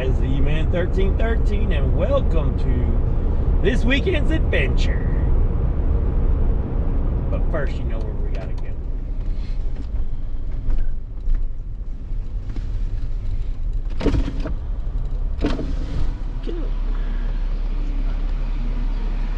guys, Z-Man1313, and welcome to this weekend's adventure. But first, you know where we gotta go.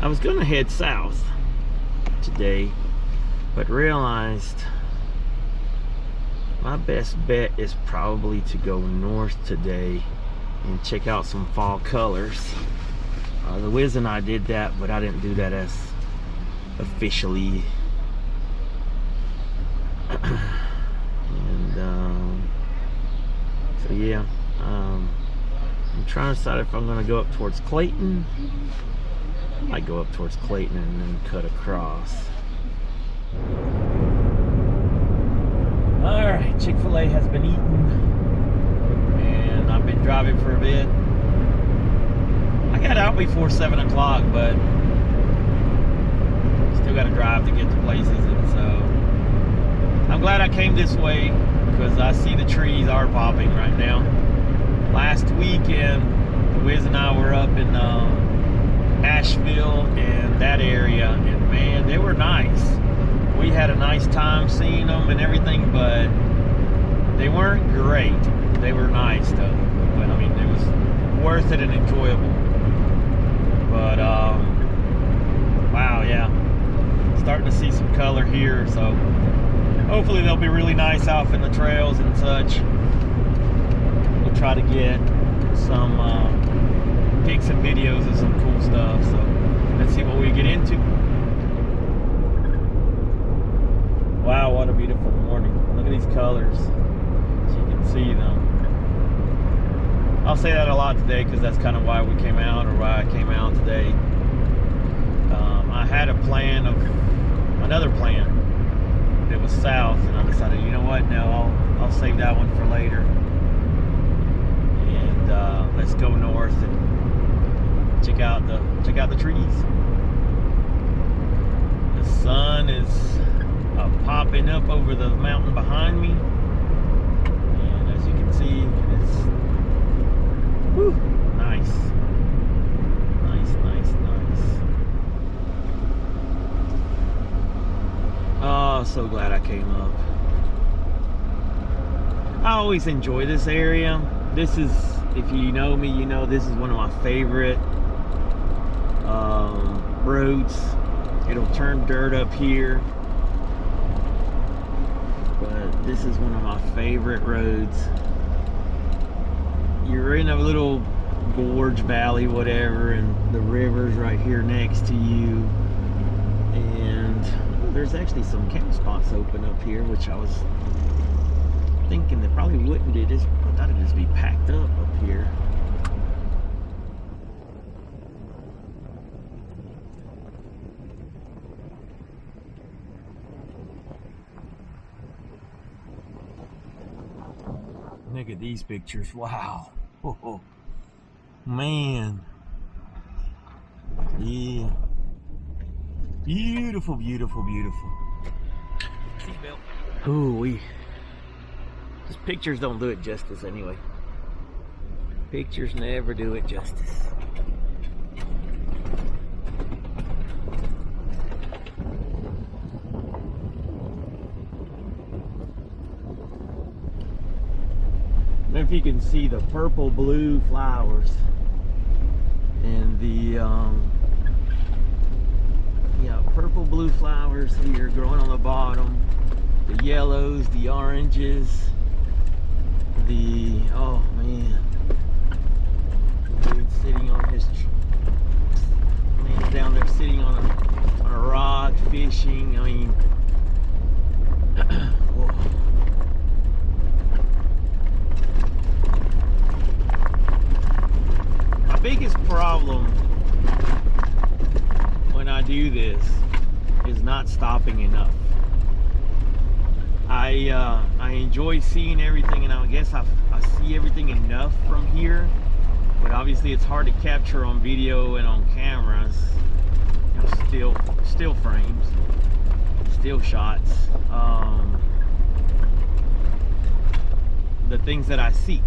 I was gonna head south today, but realized my best bet is probably to go north today and check out some fall colors. The Wiz and I did that, but I didn't do that as officially. And so yeah, I'm trying to decide if I'm going to go up towards Clayton. I might go up towards Clayton and then cut across. Alright, Chick-fil-A has been eaten, and I've been driving for a bit. I got out before 7 o'clock, but still got to drive to get to places, and so I'm glad I came this way, because I see the trees are popping right now. Last weekend, the Wiz and I were up in Asheville and that area, and man, they were nice. We had a nice time seeing them and everything, but they weren't great. They were nice though. But I mean, it was worth it and enjoyable. But wow, yeah, starting to see some color here. So hopefully they'll be really nice off in the trails and such. We'll try to get some pics and videos of some cool stuff. So let's see what we get into. Wow, what a beautiful morning. Look at these colors, so you can see them. I'll say that a lot today because that's kind of why we came out, or why I came out today. I had a plan of, another plan that was south, and I decided, you know what, no, I'll save that one for later. And let's go north and check out the trees. The sun is popping up over the mountain behind me, and as you can see, it's whew, nice. Oh, so glad I came up. I always enjoy this area. This is, if you know me, you know this is one of my favorite roads. It'll turn dirt up here, but this is one of my favorite roads. You're in a little gorge valley, whatever, and the river's right here next to you, and there's actually some camp spots open up here, which I was thinking that probably wouldn't be. I thought it'd just be packed up here. Look at these pictures. Wow. Oh, man. Yeah. Beautiful, beautiful, beautiful. Seatbelt. Ooh, just pictures don't do it justice anyway. Pictures never do it justice. I don't know if you can see the purple blue flowers and the purple blue flowers here growing on the bottom, the yellows, the oranges, oh man, dude sitting on his man down there sitting on a rock fishing. I mean, whoa. Biggest problem when I do this is not stopping enough. I enjoy seeing everything, and I guess I see everything enough from here, but obviously it's hard to capture on video and on cameras, you know, still frames, still shots, the things that I see.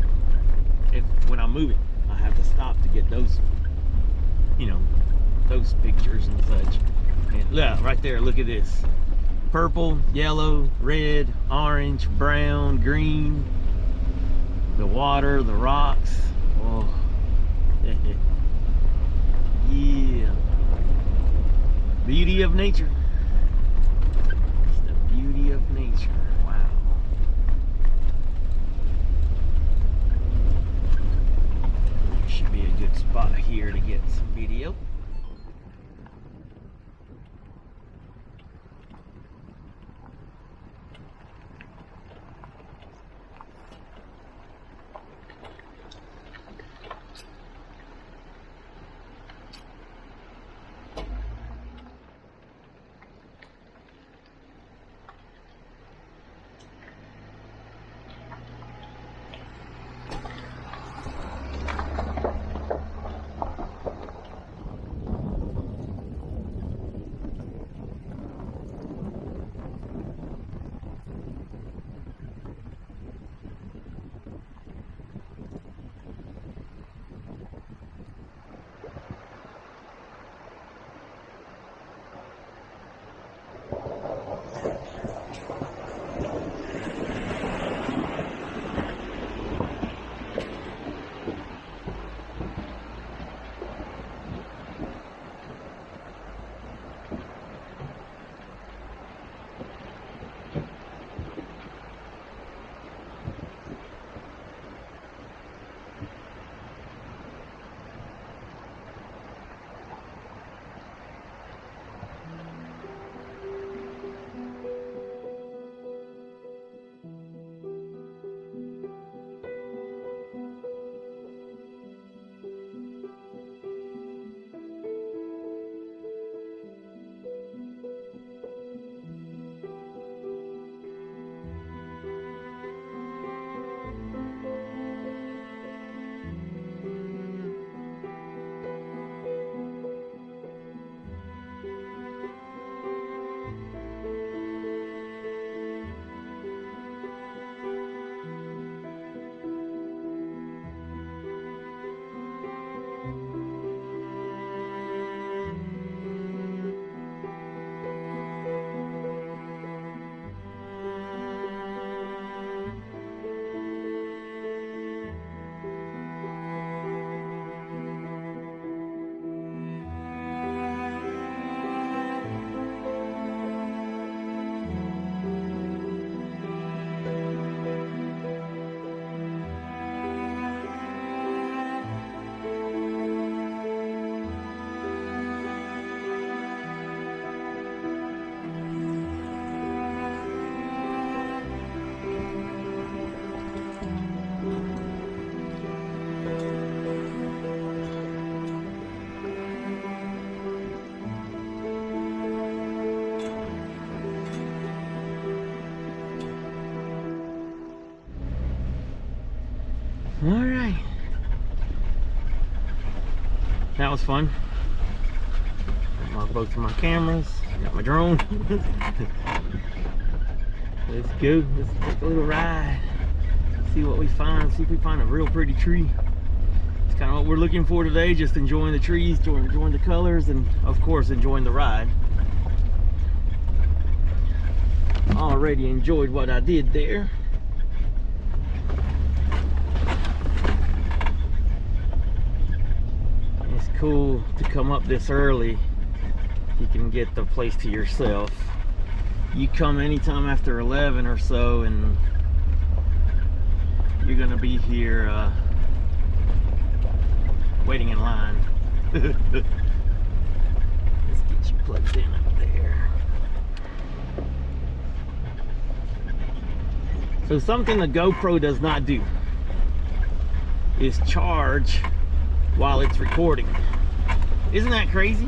when I'm moving, I have to stop to get those, you know, those pictures and such. And look, right there, look at this. Purple, yellow, red, orange, brown, green. The water, the rocks. Oh, yeah. Beauty of nature. It's the beauty of nature. Wow. Should be a good spot here to get some video. All right, that was fun. Got both of my cameras, got my drone. Let's go, let's take a little ride, see what we find, see if we find a real pretty tree. It's kind of what we're looking for today, just enjoying the trees, enjoying the colors, and of course enjoying the ride. Already enjoyed what I did there. Cool to come up this early. You can get the place to yourself. You come anytime after 11 or so and you're gonna be here waiting in line. Let's get you plugged in up there. So something the GoPro does not do is charge while it's recording. Isn't that crazy?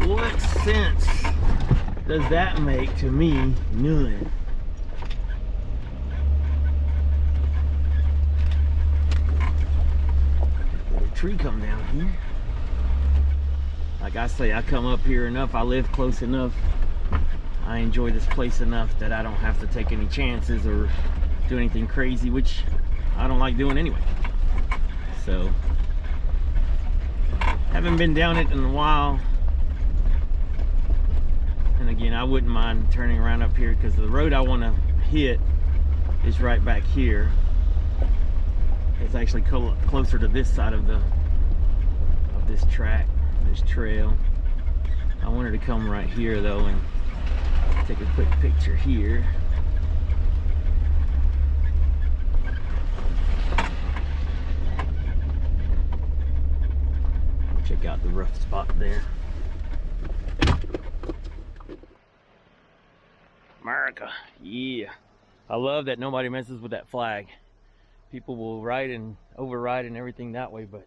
What sense does that make to me? None. Little tree come down here. Like I say, I come up here enough, I live close enough, I enjoy this place enough that I don't have to take any chances or do anything crazy, which I don't like doing anyway. So haven't been down it in a while. And again, I wouldn't mind turning around up here because the road I want to hit is right back here. It's actually closer to this side of this track, this trail. I wanted to come right here though and take a quick picture here. Check out the rough spot there. America, yeah. I love that nobody messes with that flag. People will ride and override and everything that way, but